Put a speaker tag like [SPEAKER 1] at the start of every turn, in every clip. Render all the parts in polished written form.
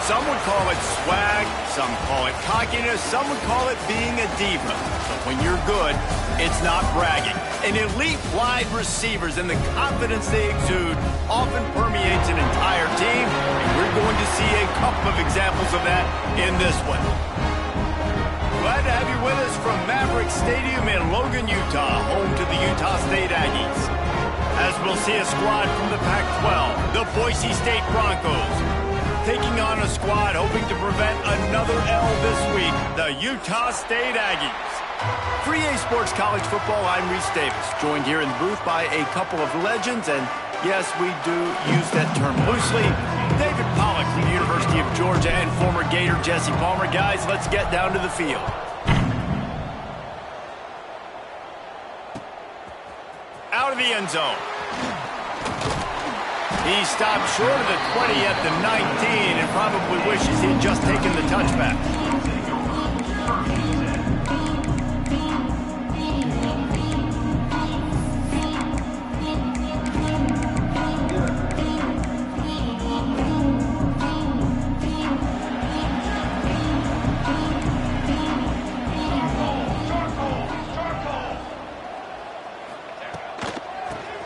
[SPEAKER 1] Some would call it swag, some call it cockiness, some would call it being a diva. But when you're good, it's not bragging. An elite wide receivers and the confidence they exude often permeates an entire team, and we're going to see a couple of examples of that in this one. Glad to have you with us from Maverick Stadium in Logan, Utah, home to the Utah State Aggies. As we'll see a squad from the Pac-12, the Boise State Broncos, taking on a squad hoping to prevent another L this week, the Utah State Aggies. For EA Sports College Football, I'm Reese Davis, joined here in the booth by a couple of legends, and yes, we do use that term loosely. David Pollack from the University of Georgia and former Gator Jesse Palmer. Guys, let's get down to the field. Out of the end zone. He stopped short of the 20 at the 19 and probably wishes he had just taken the touchback.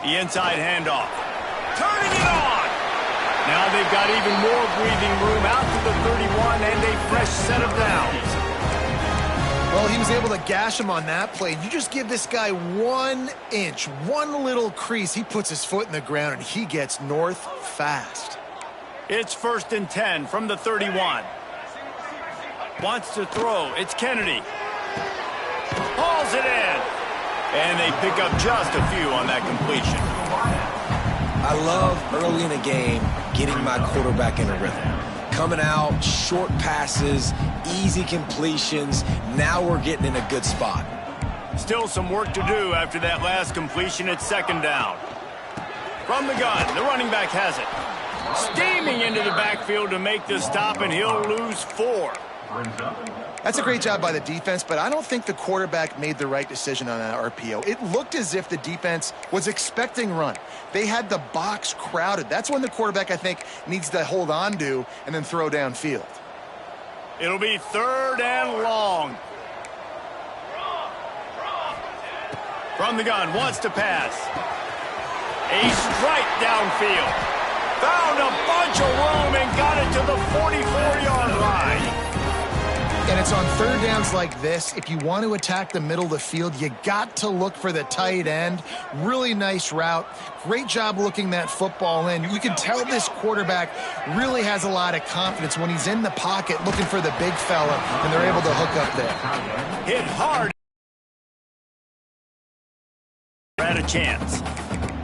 [SPEAKER 1] The inside handoff. Turning it on! Now they've got even more breathing room out to the 31 and a fresh set of downs.
[SPEAKER 2] Well, he was able to gash him on that play. You just give this guy 1 inch, one little crease. He puts his foot in the ground and he gets north fast.
[SPEAKER 1] It's 1st and 10 from the 31. Wants to throw. It's Kennedy. Hauls it in. And they pick up just a few on that completion.
[SPEAKER 3] I love early in a game getting my quarterback in a rhythm. Coming out, short passes, easy completions. Now we're getting in a good spot.
[SPEAKER 1] Still some work to do after that last completion at 2nd down. From the gun, the running back has it. Steaming into the backfield to make the stop, and he'll lose 4.
[SPEAKER 2] That's a great job by the defense, but I don't think the quarterback made the right decision on that RPO. It looked as if the defense was expecting run. They had the box crowded. That's when the quarterback, I think, needs to hold on to and then throw downfield.
[SPEAKER 1] It'll be 3rd and long. From the gun, wants to pass. A strike downfield. Found a bunch of room and got it to the 44-yard line.
[SPEAKER 2] And it's on 3rd downs like this. If you want to attack the middle of the field, you got to look for the tight end. Really nice route. Great job looking that football in. You can tell this quarterback really has a lot of confidence when he's in the pocket looking for the big fella, and they're able to hook up there.
[SPEAKER 1] Hit hard. Had a chance.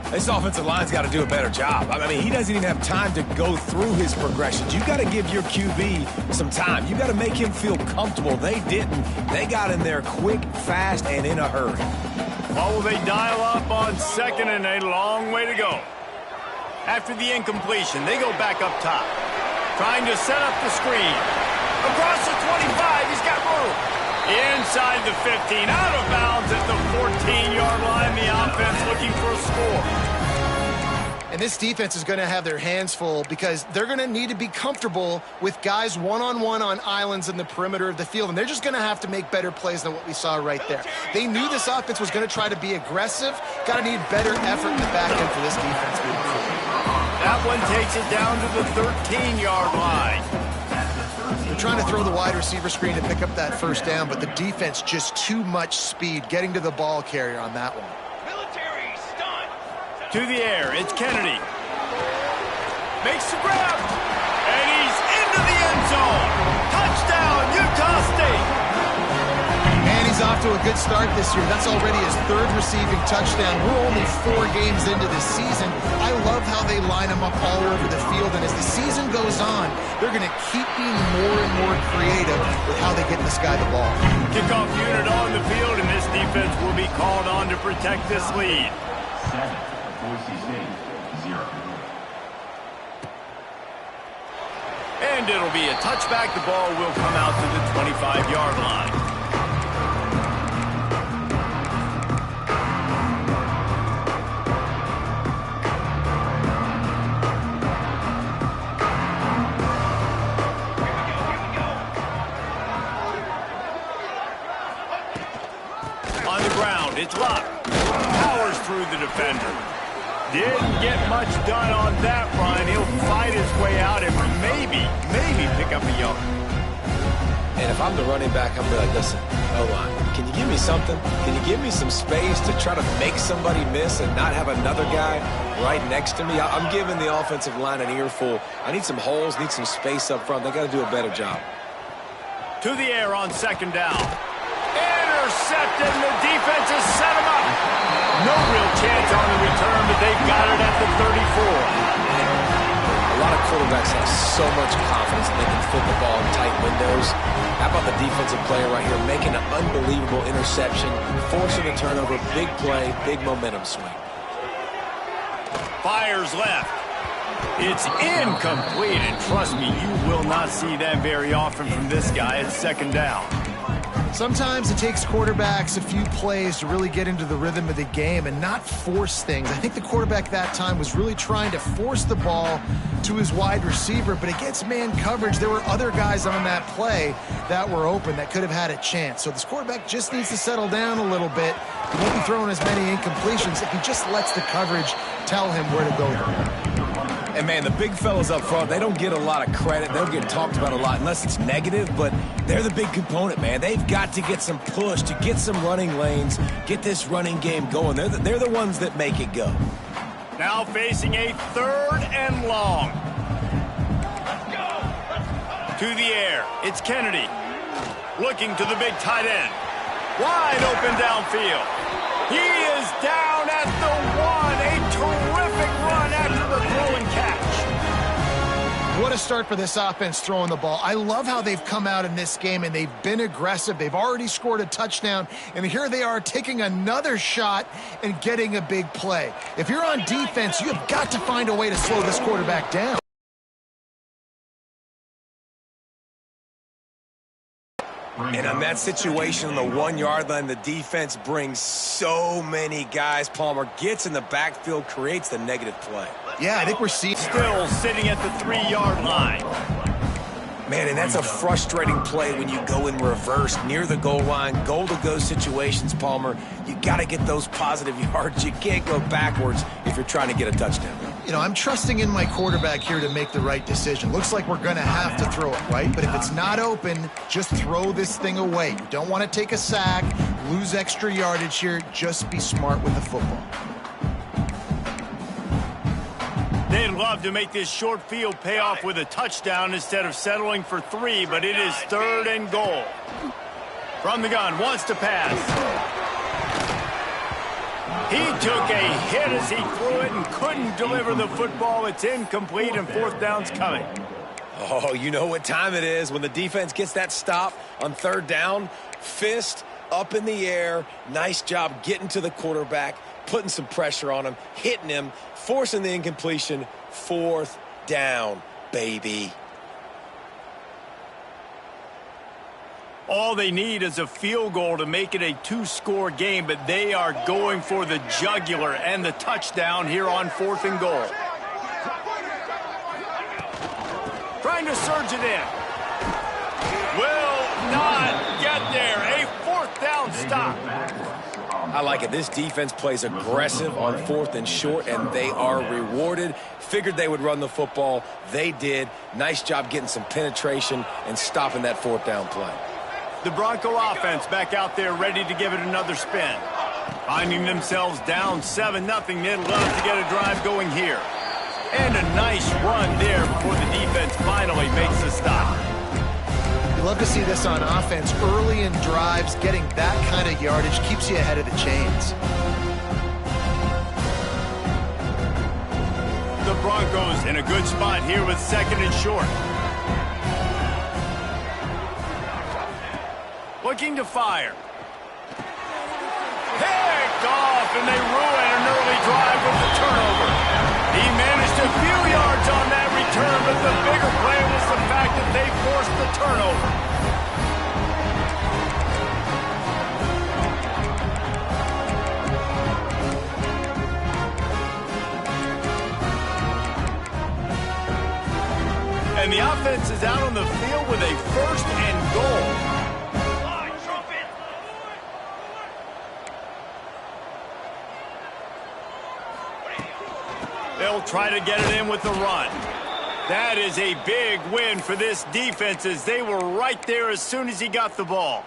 [SPEAKER 3] This offensive line's got to do a better job. I mean, he doesn't even have time to go through his progressions. You got to give your QB some time. You got to make him feel comfortable. They didn't. They got in there quick, fast, and in a hurry.
[SPEAKER 1] What will they dial up on 2nd and a long way to go? After the incompletion, they go back up top. Trying to set up the screen. Across the 25, he's got room. Inside the 15, out of bounds at the 14-yard line. The offense looking for a score.
[SPEAKER 2] And this defense is going to have their hands full because they're going to need to be comfortable with guys one-on-one on islands in the perimeter of the field, and they're just going to have to make better plays than what we saw right there. They knew this offense was going to try to be aggressive. Got to need better effort in the back end for this defense moving forward.
[SPEAKER 1] That one takes it down to the 13-yard line.
[SPEAKER 2] They're trying to throw the wide receiver screen to pick up that 1st down, but the defense just too much speed getting to the ball carrier on that one.
[SPEAKER 1] Military stunt. To the air, it's Kennedy. Makes the grab, and he's into the end zone. Touchdown, Utah State.
[SPEAKER 2] And he's off to a good start this year. That's already his 3rd receiving touchdown. We're only 4 games into this season. I love how they line him up all over the field, and as the season goes on, they're going to keep being more and more creative with how they get this guy the ball.
[SPEAKER 1] Kickoff unit on the field, and this defense will be called on to protect this lead.
[SPEAKER 4] 7, Boise State, 0.
[SPEAKER 1] And it'll be a touchback. The ball will come out to the 25-yard line. ground. It's locked. Powers through the defender. Didn't get much done on that run. He'll fight his way out and maybe pick up a yard.
[SPEAKER 3] And if I'm the running back, I'm going to be like, listen, O-line, can you give me something? Can you give me some space to try to make somebody miss and not have another guy right next to me? I'm giving the offensive line an earful. I need some holes, need some space up front. They got to do a better job.
[SPEAKER 1] To the air on second down. Intercepted, and the defense has set him up. No real chance on the return, but they've got it at the 34.
[SPEAKER 3] A lot of quarterbacks have so much confidence that they can fit the ball in tight windows. How about the defensive player right here making an unbelievable interception, forcing a turnover, big play, big momentum swing.
[SPEAKER 1] Fires left. It's incomplete, and trust me, you will not see that very often from this guy at second down.
[SPEAKER 2] Sometimes it takes quarterbacks a few plays to really get into the rhythm of the game and not force things. I think the quarterback that time was really trying to force the ball to his wide receiver, but against man coverage, there were other guys on that play that were open that could have had a chance. So this quarterback just needs to settle down a little bit. He won't be throwing as many incompletions if he just lets the coverage tell him where to go.
[SPEAKER 3] And, man, the big fellas up front, they don't get a lot of credit. They don't get talked about a lot unless it's negative, but they're the big component, man. They've got to get some push, to get some running lanes, get this running game going. They're the ones that make it go.
[SPEAKER 1] Now facing a third and long. To the air, it's Kennedy. Looking to the big tight end. Wide open downfield. He is down at the 1. A terrific run after the throw and catch.
[SPEAKER 2] What a start for this offense throwing the ball. I love how they've come out in this game, and they've been aggressive. They've already scored a touchdown, and here they are taking another shot and getting a big play. If you're on defense, you have got to find a way to slow this quarterback down.
[SPEAKER 3] And on that situation on the 1 yard line, the defense brings so many guys. Palmer gets in the backfield, creates the negative play.
[SPEAKER 2] Yeah, I think we're seeing...
[SPEAKER 1] Still sitting at the 3 yard line.
[SPEAKER 3] Man, and that's a frustrating play when you go in reverse near the goal line. Goal-to-go situations, Palmer. You got to get those positive yards. You can't go backwards if you're trying to get a touchdown.
[SPEAKER 2] You know, I'm trusting in my quarterback here to make the right decision. Looks like we're going to have to throw it, right? But if it's not open, just throw this thing away. You don't want to take a sack, lose extra yardage here. Just be smart with the football.
[SPEAKER 1] They'd love to make this short field pay off with a touchdown instead of settling for 3, but it is third and goal. From the gun, wants to pass. He took a hit as he threw it and couldn't deliver the football. It's incomplete, and fourth down's coming.
[SPEAKER 3] Oh, you know what time it is when the defense gets that stop on third down. Fist up in the air. Nice job getting to the quarterback, putting some pressure on him, hitting him, forcing the incompletion. Fourth down, baby.
[SPEAKER 1] All they need is a field goal to make it a 2-score game, but they are going for the jugular and the touchdown here on 4th and goal. Trying to surge it in. Will not get there. A 4th down stop.
[SPEAKER 3] I like it. This defense plays aggressive on 4th and short, and they are rewarded. Figured they would run the football. They did. Nice job getting some penetration and stopping that 4th down play.
[SPEAKER 1] The Bronco offense back out there ready to give it another spin. Finding themselves down 7-0. They'd love to get a drive going here. And a nice run there before the defense finally makes the stop.
[SPEAKER 2] You love to see this on offense. Early in drives, getting that kind of yardage keeps you ahead of the chains.
[SPEAKER 1] The Broncos in a good spot here with 2nd and short. Looking to fire. Picked off, and they ruin an early drive with the turnover. He managed a few yards on that return, but the bigger play was the fact that they forced the turnover. And the offense is out on the field with a 1st and goal. try to get it in with the run. That is a big win for this defense as they were right there as soon as he got the ball.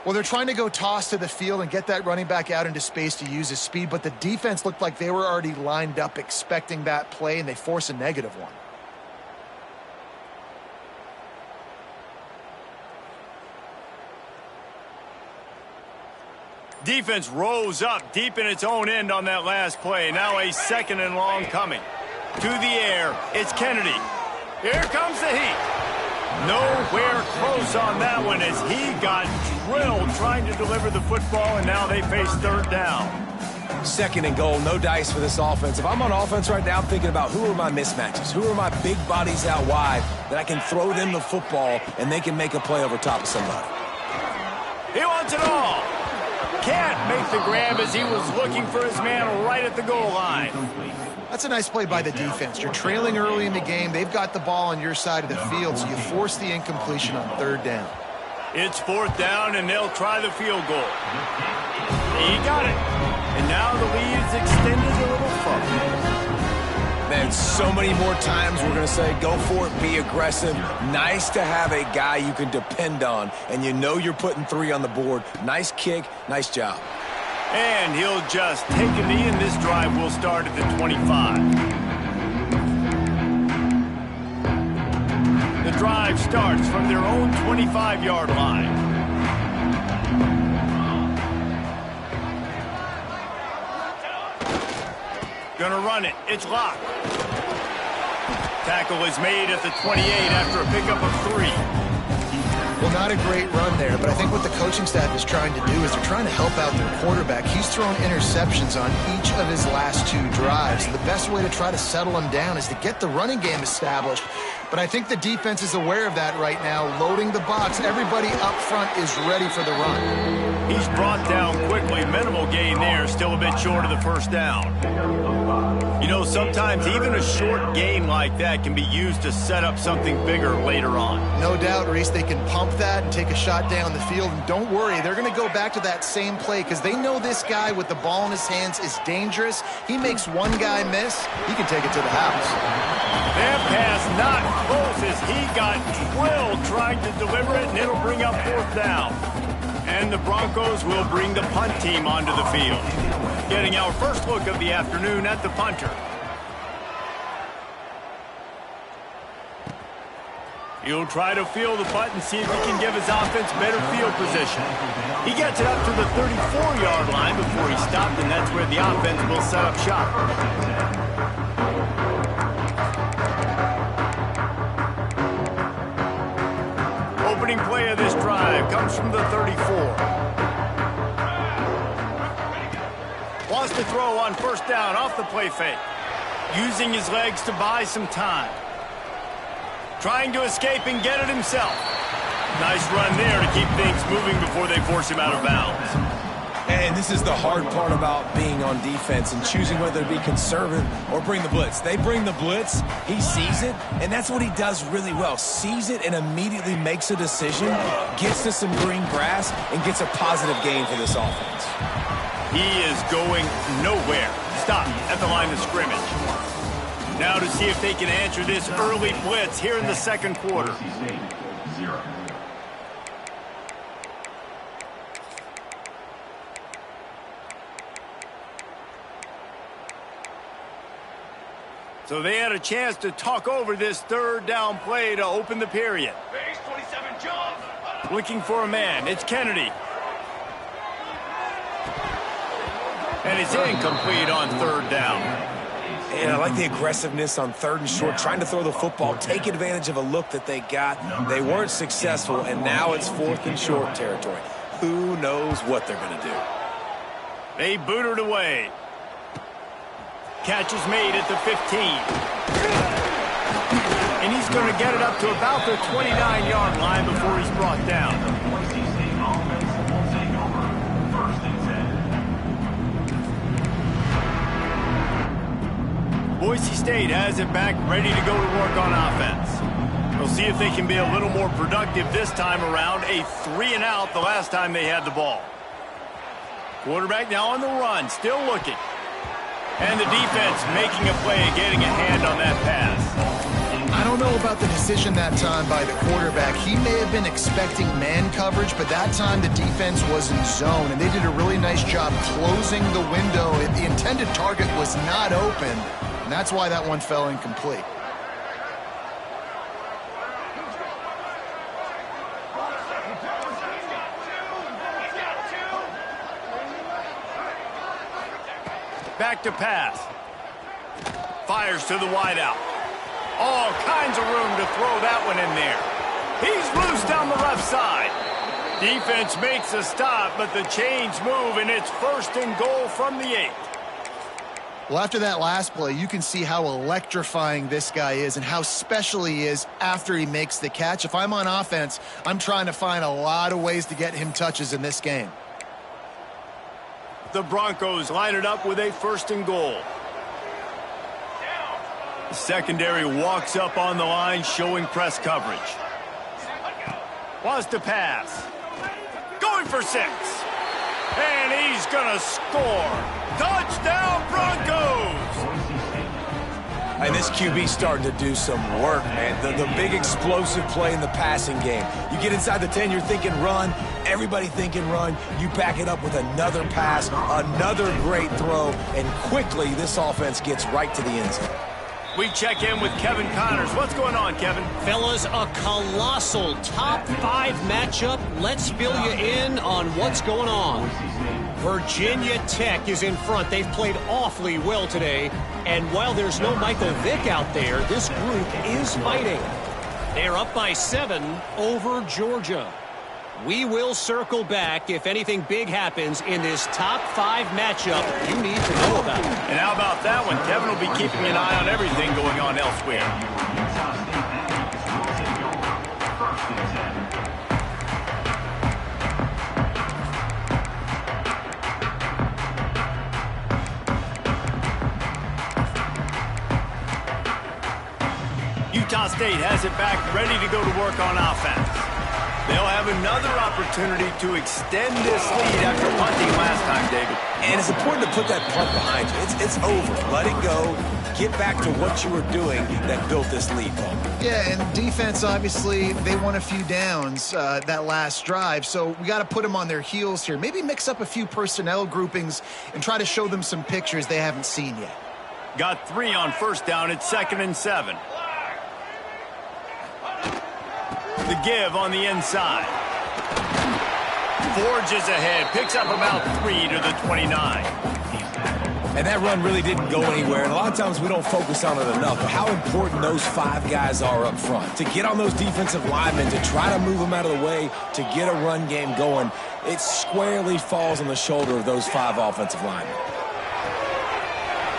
[SPEAKER 2] Well, they're trying to go toss to the field and get that running back out into space to use his speed, but the defense looked like they were already lined up expecting that play, and they force a negative one.
[SPEAKER 1] Defense rose up deep in its own end on that last play. Now a second and long coming. To the air, it's Kennedy. Here comes the heat. Nowhere close on that one as he got drilled trying to deliver the football, and now they face third down.
[SPEAKER 3] Second and goal, no dice for this offense. If I'm on offense right now, I'm thinking about who are my mismatches? Who are my big bodies out wide that I can throw them the football and they can make a play over top of somebody?
[SPEAKER 1] He wants it all. Can't make the grab as he was looking for his man right at the goal line.
[SPEAKER 2] That's a nice play by the defense. You're trailing early in the game. They've got the ball on your side of the field, so you force the incompletion on third down.
[SPEAKER 1] It's fourth down, and they'll try the field goal. He got it. And now the lead is extended a little further.
[SPEAKER 3] Man, so many more times we're going to say, go for it, be aggressive. Nice to have a guy you can depend on, and you know you're putting 3 on the board. Nice kick, nice job.
[SPEAKER 1] And he'll just take a knee, and this drive will start at the 25. The drive starts from their own 25-yard line. Gonna run it. It's locked. Tackle is made at the 28 after a pickup of 3.
[SPEAKER 2] Well, not a great run there, but I think what the coaching staff is trying to do is they're trying to help out their quarterback. He's thrown interceptions on each of his last 2 drives. The best way to try to settle him down is to get the running game established. But I think the defense is aware of that right now, loading the box. Everybody up front is ready for the run.
[SPEAKER 1] He's brought down quickly. Minimal gain there, still a bit short of the first down. You know, sometimes even a short game like that can be used to set up something bigger later on.
[SPEAKER 2] No doubt, Reese, they can pump that and take a shot down the field. And don't worry, they're going to go back to that same play because they know this guy with the ball in his hands is dangerous. He makes one guy miss, he can take it to the house.
[SPEAKER 1] That pass not close as he got drilled trying to deliver it, and it'll bring up fourth down. And the Broncos will bring the punt team onto the field. Getting our first look of the afternoon at the punter. He'll try to field the punt and see if he can give his offense better field position. He gets it up to the 34-yard line before he stopped, and that's where the offense will set up shop. Opening play of this drive comes from the 34. Wants to throw on first down off the play fake. Using his legs to buy some time. Trying to escape and get it himself. Nice run there to keep things moving before they force him out of bounds.
[SPEAKER 3] And this is the hard part about being on defense and choosing whether to be conservative or bring the blitz. They bring the blitz, he sees it, and that's what he does really well. Sees it and immediately makes a decision, gets to some green grass, and gets a positive gain for this offense.
[SPEAKER 1] He is going nowhere. Stop at the line of scrimmage. Now to see if they can answer this early blitz here in the second quarter. So they had a chance to talk over this third down play to open the period.
[SPEAKER 4] Base 27 jump.
[SPEAKER 1] Looking for a man. It's Kennedy. And it's incomplete on third down.
[SPEAKER 3] And I like the aggressiveness on third and short, trying to throw the football, take advantage of a look that they got. They weren't successful, and now it's fourth and short territory. Who knows what they're going to do?
[SPEAKER 1] They boot it away. Catch is made at the 15. And he's going to get it up to about the 29-yard line before he's brought down. Boise State has it back, ready to go to work on offense. We'll see if they can be a little more productive this time around. A 3-and-out the last time they had the ball. Quarterback now on the run, still looking. And the defense making a play and getting a hand on that pass.
[SPEAKER 2] I don't know about the decision that time by the quarterback. He may have been expecting man coverage, but that time the defense was in zone, and they did a really nice job closing the window. The intended target was not open, and that's why that one fell incomplete.
[SPEAKER 1] Back to pass. Fires to the wideout. All kinds of room to throw that one in there. He's loose down the left side. Defense makes a stop, but the chains move, and it's 1st and goal from the 8.
[SPEAKER 2] Well, after that last play, you can see how electrifying this guy is and how special he is after he makes the catch. If I'm on offense, I'm trying to find a lot of ways to get him touches in this game.
[SPEAKER 1] The Broncos line it up with a 1st and goal. The secondary walks up on the line, showing press coverage. Wants to pass. Going for 6. And he's going to score. Touchdown, Broncos!
[SPEAKER 3] And this QB's starting to do some work, man. The big explosive play in the passing game. You get inside the 10, you're thinking run. Everybody thinking run. You back it up with another pass, another great throw, and quickly this offense gets right to the end zone.
[SPEAKER 1] We check in with Kevin Connors. What's going on, Kevin?
[SPEAKER 5] Fellas, a colossal top 5 matchup. Let's fill you in on what's going on. Virginia Tech is in front. They've played awfully well today. And while there's no Michael Vick out there, this group is fighting. They're up by 7 over Georgia. We will circle back if anything big happens in this top 5 matchup you need to know about.
[SPEAKER 1] And how about that one? Kevin will be keeping an eye on everything going on elsewhere. Utah State has it back, ready to go to work on offense. They'll have another opportunity to extend this lead after punting last time, David.
[SPEAKER 3] And it's important to put that punt behind you. It's over. Let it go. Get back to what you were doing that built this lead, Paul.
[SPEAKER 2] Yeah, and defense, obviously, they won a few downs that last drive, so we got to put them on their heels here. Maybe mix up a few personnel groupings and try to show them some pictures they haven't seen yet.
[SPEAKER 1] Got 3 on 1st down. It's 2nd and 7. The give on the inside. Forges ahead. Picks up about 3 to the 29.
[SPEAKER 3] And that run really didn't go anywhere. And a lot of times we don't focus on it enough. But how important those 5 guys are up front. To get on those defensive linemen, to try to move them out of the way, to get a run game going, it squarely falls on the shoulder of those 5 offensive linemen.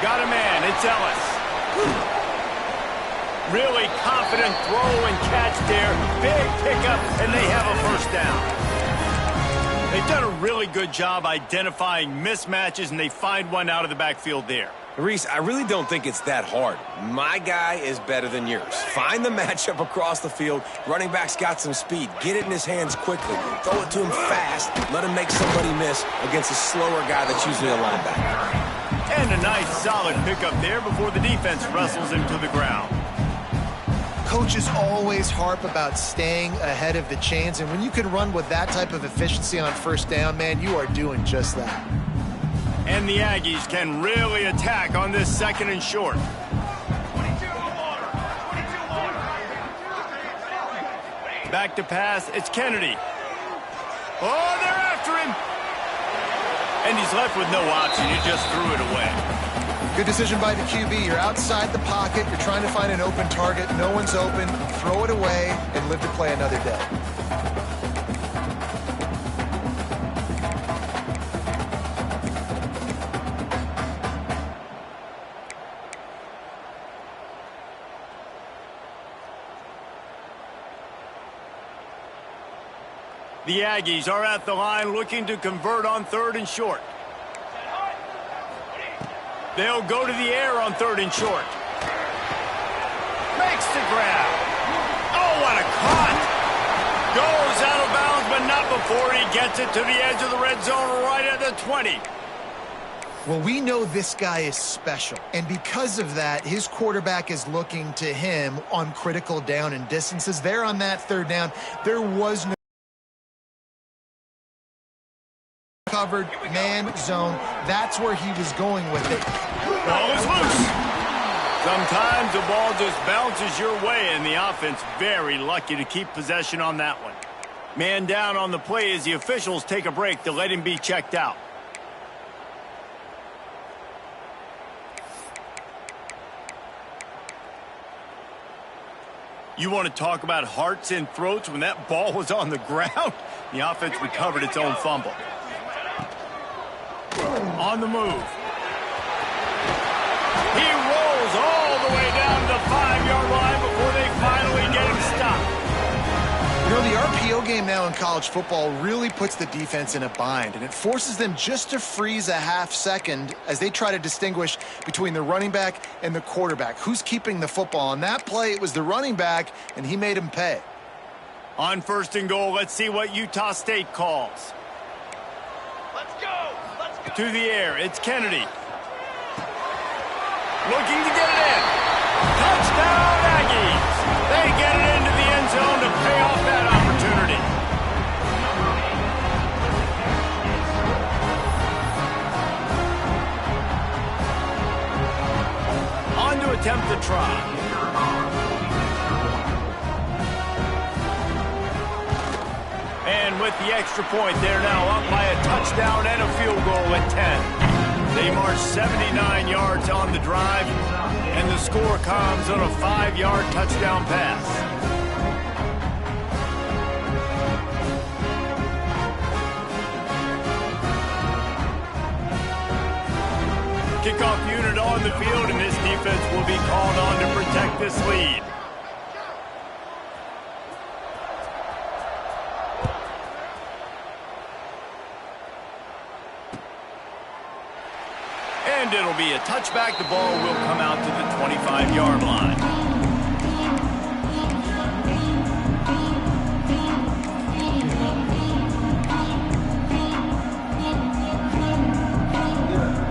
[SPEAKER 1] Got a man. It's Ellis. Really confident throw and catch there. Big pickup, and they have a 1st down. They've done a really good job identifying mismatches, and they find one out of the backfield there.
[SPEAKER 3] Reese, I really don't think it's that hard. My guy is better than yours. Find the matchup across the field. Running back's got some speed. Get it in his hands quickly. Throw it to him fast. Let him make somebody miss against a slower guy that's usually a linebacker.
[SPEAKER 1] And a nice solid pickup there before the defense wrestles him to the ground.
[SPEAKER 2] Coaches always harp about staying ahead of the chains, and when you can run with that type of efficiency on 1st down, man, you are doing just that.
[SPEAKER 1] And the Aggies can really attack on this 2nd and short.
[SPEAKER 4] 22 water. 22 water.
[SPEAKER 1] Back to pass. It's Kennedy. Oh, they're after him. And he's left with no option. He just threw it away.
[SPEAKER 2] Good decision by the QB. You're outside the pocket. You're trying to find an open target. No one's open. Throw it away and live to play another day.
[SPEAKER 1] The Aggies are at the line looking to convert on 3rd and short. They'll go to the air on 3rd and short. Makes the grab. Oh, what a cut. Goes out of bounds, but not before he gets it to the edge of the red zone right at the 20.
[SPEAKER 2] Well, we know this guy is special, and because of that, his quarterback is looking to him on critical down and distances. There on that third down, there was no covered man zone. That's where he was going with it.
[SPEAKER 1] Ball is loose. Sometimes the ball just bounces your way, and the offense very lucky to keep possession on that one. Man down on the play as the officials take a break to let him be checked out. You want to talk about hearts and throats when that ball was on the ground? The offense recovered its own fumble. On the move. He rolls all the way down to the 5-yard line before they finally get him stopped.
[SPEAKER 2] You know, the RPO game now in college football really puts the defense in a bind, and it forces them just to freeze a half second as they try to distinguish between the running back and the quarterback. Who's keeping the football? On that play, it was the running back, and he made him pay.
[SPEAKER 1] On 1st and goal, let's see what Utah State calls.
[SPEAKER 4] Let's go. Let's go.
[SPEAKER 1] To the air, it's Kennedy. Looking to get it in. Touchdown, Aggies. They get it into the end zone to pay off that opportunity. On to attempt the try. And with the extra point, they're now up by a touchdown and a field goal at 10. They march 79 yards on the drive, and the score comes on a 5-yard touchdown pass. Kickoff unit on the field, and this defense will be called on to protect this lead. And it'll be a touchback. The ball will come out to the 25-yard line.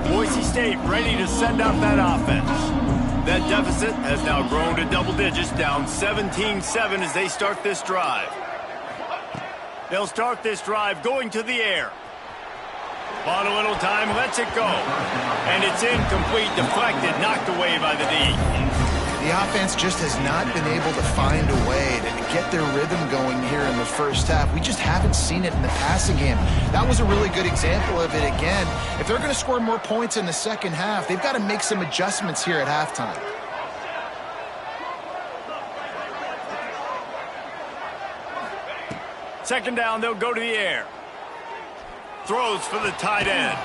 [SPEAKER 1] Boise State ready to send out that offense. That deficit has now grown to double digits, down 17-7 as they start this drive. They'll start this drive going to the air. On a little time, lets it go. And it's incomplete, deflected, knocked away by the D.
[SPEAKER 2] The offense just has not been able to find a way to get their rhythm going here in the first half. We just haven't seen it in the passing game. That was a really good example of it again. If they're going to score more points in the second half, they've got to make some adjustments here at halftime.
[SPEAKER 1] Second down, they'll go to the air. Throws for the tight end.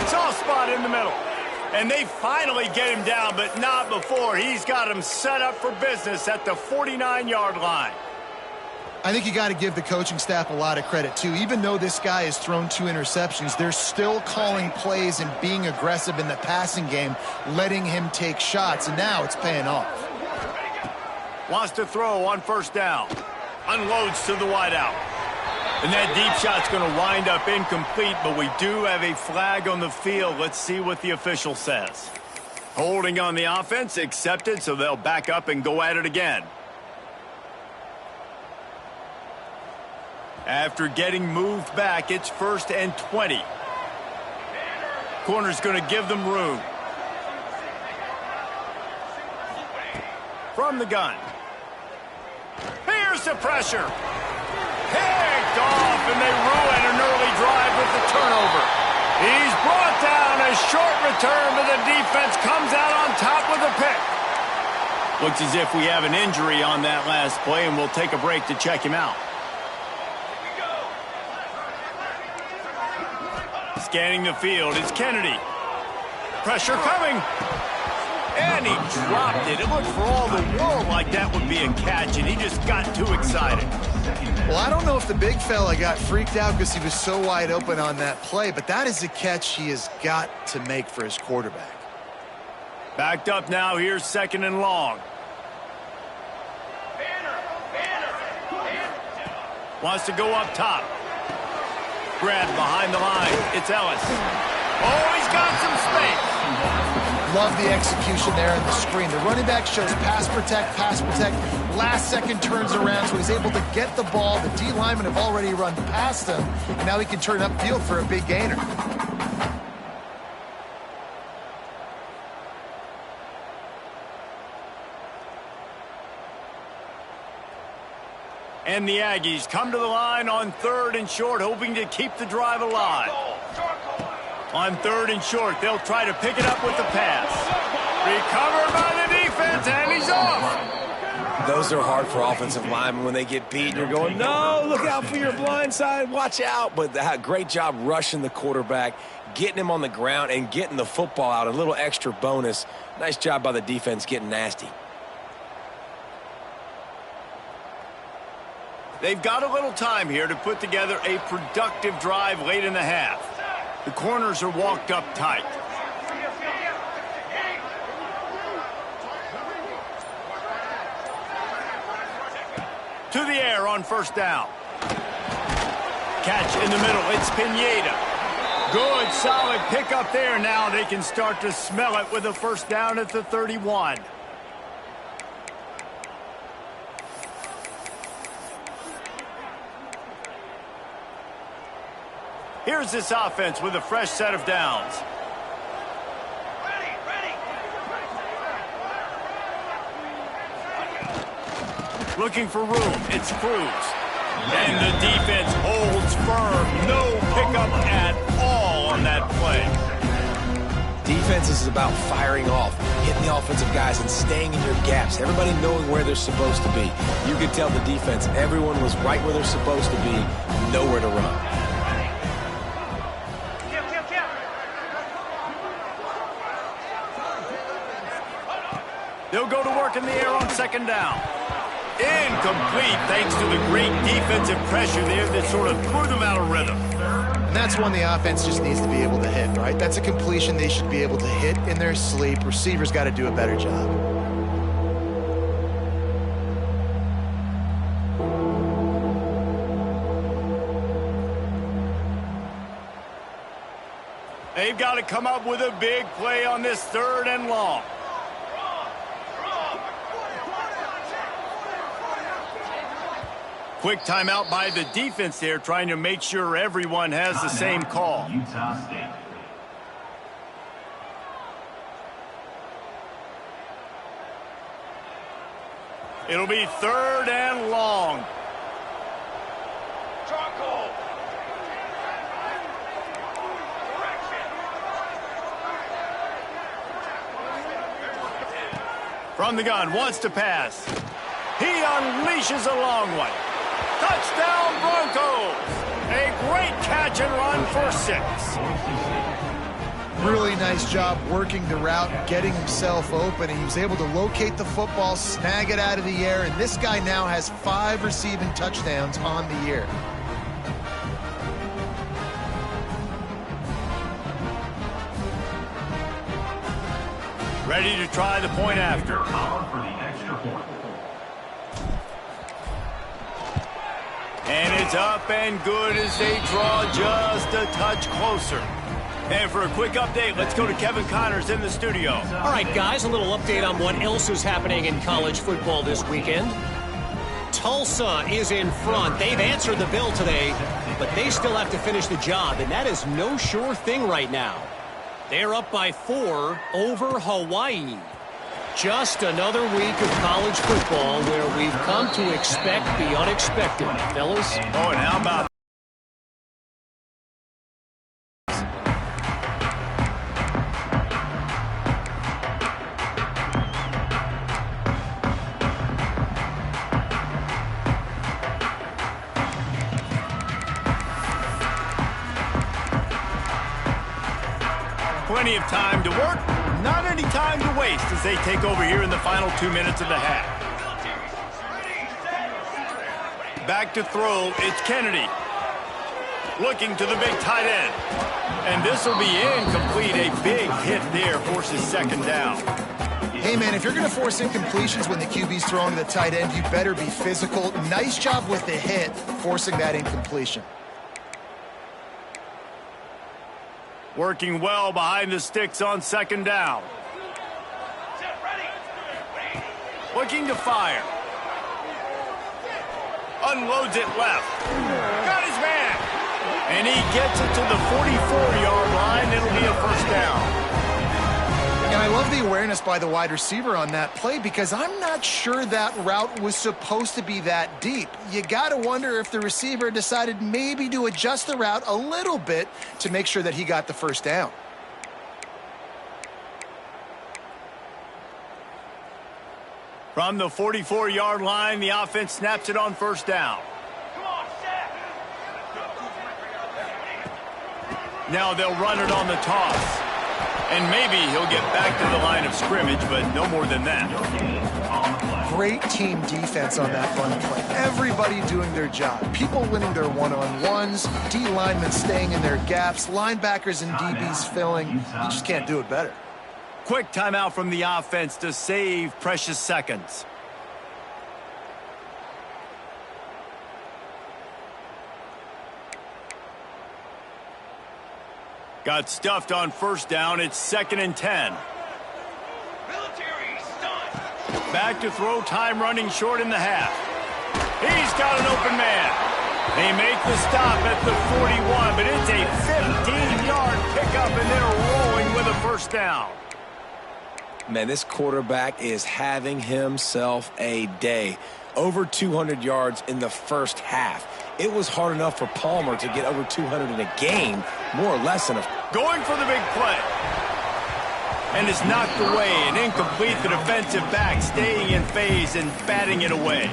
[SPEAKER 1] Soft spot in the middle. And they finally get him down, but not before. He's got him set up for business at the 49-yard line.
[SPEAKER 2] I think you got to give the coaching staff a lot of credit, too. Even though this guy has thrown 2 interceptions, they're still calling plays and being aggressive in the passing game, letting him take shots, and now it's paying off.
[SPEAKER 1] Wants to throw on 1st down. Unloads to the wideout. And that deep shot's going to wind up incomplete, but we do have a flag on the field. Let's see what the official says. Holding on the offense, accepted, so they'll back up and go at it again. After getting moved back, it's 1st and 20. Corner's going to give them room. From the gun. Here's the pressure. Picked off, and they ruin an early drive with the turnover. He's brought down. A short return, but the defense comes out on top with a pick. Looks as if we have an injury on that last play, and we'll take a break to check him out. Scanning the field, it's Kennedy. Pressure coming. And he dropped it. It looked for all the world like that would be a catch, and he just got too excited.
[SPEAKER 2] Well, I don't know if the big fella got freaked out because he was so wide open on that play, but that is a catch he has got to make for his quarterback.
[SPEAKER 1] Backed up now. Here's 2nd and long. Wants to go up top. Grabbed behind the line. It's Ellis. Oh, he's got some space.
[SPEAKER 2] Love the execution there in the screen. The running back shows pass protect, last second turns around, so he's able to get the ball. The D linemen have already run past him, and now he can turn upfield for a big gainer.
[SPEAKER 1] And the Aggies come to the line on 3rd and short, hoping to keep the drive alive. On 3rd and short, they'll try to pick it up with the pass. Recovered by the defense, and he's off.
[SPEAKER 3] Those are hard for offensive linemen when they get beat. You're going, no, look out for your blind side, watch out. But great job rushing the quarterback, getting him on the ground, and getting the football out. A little extra bonus. Nice job by the defense getting nasty.
[SPEAKER 1] They've got a little time here to put together a productive drive late in the half. The corners are walked up tight. To the air on 1st down. Catch in the middle. It's Pineda. Good, solid pickup there. Now they can start to smell it with a 1st down at the 31. Here's this offense with a fresh set of downs. Looking for room. It's Cruz. And the defense holds firm. No pickup at all on that play.
[SPEAKER 3] Defense is about firing off, hitting the offensive guys, and staying in your gaps. Everybody knowing where they're supposed to be. You could tell the defense, everyone was right where they're supposed to be, nowhere to run.
[SPEAKER 1] They'll go to work in the air on 2nd down. Incomplete thanks to the great defensive pressure there that sort of threw them out of rhythm.
[SPEAKER 2] And that's one the offense just needs to be able to hit, right? That's a completion they should be able to hit in their sleep. Receivers got to do a better job.
[SPEAKER 1] They've got to come up with a big play on this 3rd and long. Quick timeout by the defense there, trying to make sure everyone has the same call.
[SPEAKER 6] Utah State.
[SPEAKER 1] It'll be 3rd and long. From the gun, wants to pass. He unleashes a long one. Touchdown Broncos! A great catch and run for 6.
[SPEAKER 2] Really nice job working the route, getting himself open. He was able to locate the football, snag it out of the air, and this guy now has 5 receiving touchdowns on the year.
[SPEAKER 1] Ready to try the point after. And it's up and good as they draw just a touch closer. And for a quick update, let's go to Kevin Connors in the studio.
[SPEAKER 5] All right, guys, a little update on what else is happening in college football this weekend. Tulsa is in front. They've answered the bell today, but they still have to finish the job, and that is no sure thing right now. They're up by 4 over Hawaii. Just another week of college football where we've come to expect the unexpected, fellas.
[SPEAKER 1] Oh, and how about plenty of time to work, not any time to waste as they take over here in the final 2 minutes of the half. Back to throw, it's Kennedy. Looking to the big tight end. And this will be incomplete. A big hit there forces 2nd down.
[SPEAKER 2] Hey, man, if you're going to force incompletions when the QB's throwing to the tight end, you better be physical. Nice job with the hit, forcing that incompletion.
[SPEAKER 1] Working well behind the sticks on second down. Looking to fire. Unloads it left. Got his man. And he gets it to the 44-yard line. It'll be a first down.
[SPEAKER 2] And I love the awareness by the wide receiver on that play because I'm not sure that route was supposed to be that deep. You got to wonder if the receiver decided maybe to adjust the route a little bit to make sure that he got the first down.
[SPEAKER 1] From the 44-yard line, the offense snaps it on first down. Now they'll run it on the toss. And maybe he'll get back to the line of scrimmage, but no more than that.
[SPEAKER 2] Great team defense on that run play. Everybody doing their job. People winning their one-on-ones, D linemen staying in their gaps, linebackers and DBs filling. You just can't do it better.
[SPEAKER 1] Quick timeout from the offense to save precious seconds. Got stuffed on first down. It's 2nd and 10. Back to throw, time running short in the half. He's got an open man. They make the stop at the 41, but it's a 15-yard pickup, and they're rolling with a first down.
[SPEAKER 3] Man, this quarterback is having himself a day. Over 200 yards in the first half. It was hard enough for Palmer to get over 200 in a game, more or less in a...
[SPEAKER 1] Going for the big play. And it's knocked away and incomplete. The defensive back staying in phase and batting it away.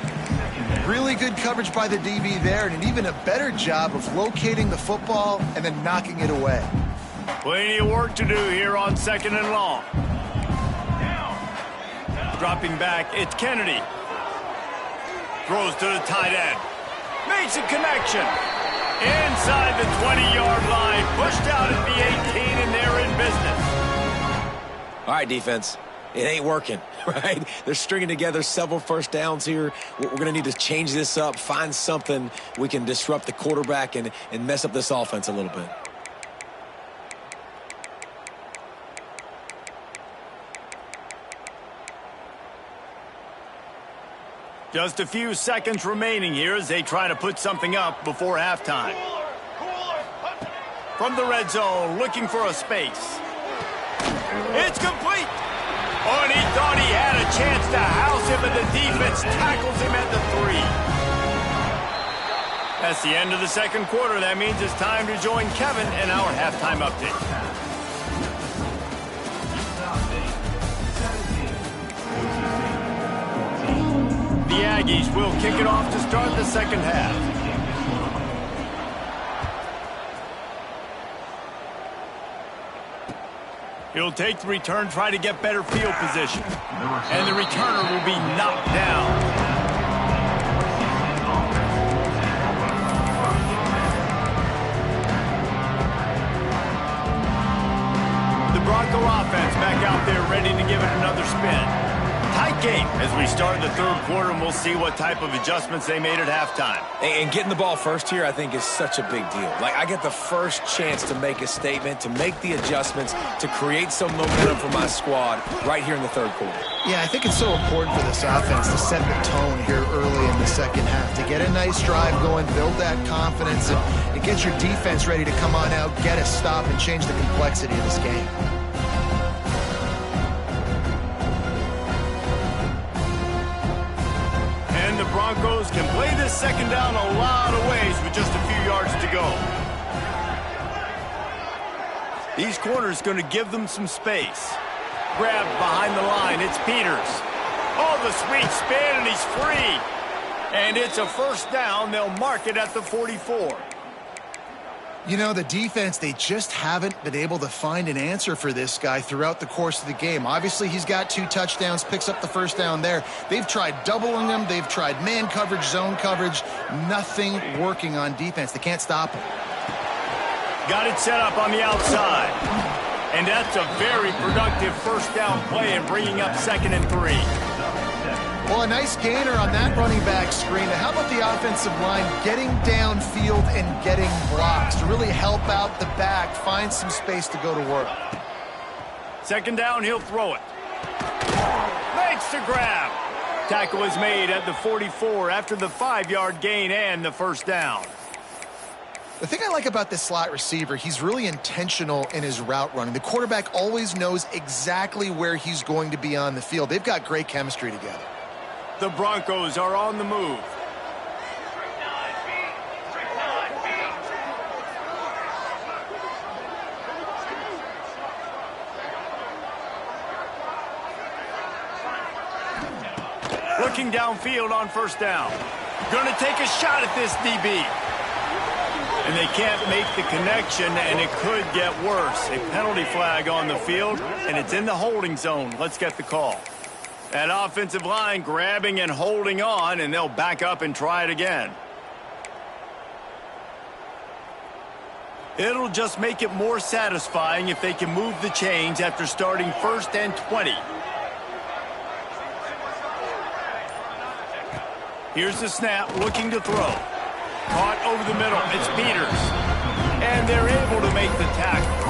[SPEAKER 2] Really good coverage by the DB there, and even a better job of locating the football and then knocking it away.
[SPEAKER 1] Plenty of work to do here on 2nd and long. Dropping back, it's Kennedy. Throws to the tight end. Makes a connection. Inside the 20-yard line. Pushed out at the 18, and they're in business.
[SPEAKER 3] All right, defense. It ain't working, right? They're stringing together several first downs here. We're going to need to change this up, find something we can disrupt the quarterback and mess up this offense a little bit.
[SPEAKER 1] Just a few seconds remaining here as they try to put something up before halftime. From the red zone, looking for a space. It's complete. Oh, and he thought he had a chance to house him, but the defense tackles him at the 3. That's the end of the second quarter. That means it's time to join Kevin in our halftime update. The Aggies will kick it off to start the second half. He'll take the return, try to get better field position. And the returner will be knocked down. The Bronco offense back out there ready to give it another spin. Tight game as we start the third quarter, and we'll see what type of adjustments they made at halftime.
[SPEAKER 3] And getting the ball first here, I think, is such a big deal. Like, I get the first chance to make a statement, to make the adjustments, to create some momentum for my squad right here in the third quarter.
[SPEAKER 2] Yeah, I think it's so important for this offense to set the tone here early in the second half, to get a nice drive going, build that confidence, and get your defense ready to come on out, get a stop, and change the complexity of this game.
[SPEAKER 1] The Broncos can play this second down a lot of ways with just a few yards to go. These corners going to give them some space. Grabbed behind the line, it's Peters. Oh, the sweet spin, and he's free. And it's a first down. They'll mark it at the 44.
[SPEAKER 2] You know, the defense, they just haven't been able to find an answer for this guy throughout the course of the game. Obviously, he's got 2 touchdowns, picks up the first down there. They've tried doubling him. They've tried man coverage, zone coverage. Nothing working on defense. They can't stop him.
[SPEAKER 1] Got it set up on the outside. And that's a very productive first down play and bringing up 2nd and 3.
[SPEAKER 2] Well, a nice gainer on that running back screen. How about the offensive line getting downfield and getting blocks to really help out the back, find some space to go to work.
[SPEAKER 1] Second down, he'll throw it. Makes the grab. Tackle is made at the 44 after the 5-yard gain and the first down.
[SPEAKER 2] The thing I like about this slot receiver, he's really intentional in his route running. The quarterback always knows exactly where he's going to be on the field. They've got great chemistry together.
[SPEAKER 1] The Broncos are on the move. Looking downfield on first down. Going to take a shot at this DB. And they can't make the connection, and it could get worse. A penalty flag on the field, and it's in the holding zone. Let's get the call. That offensive line grabbing and holding on, and they'll back up and try it again. It'll just make it more satisfying if they can move the chains after starting 1st and 20. Here's the snap, looking to throw. Caught over the middle. It's Peters. And they're able to make the tackle.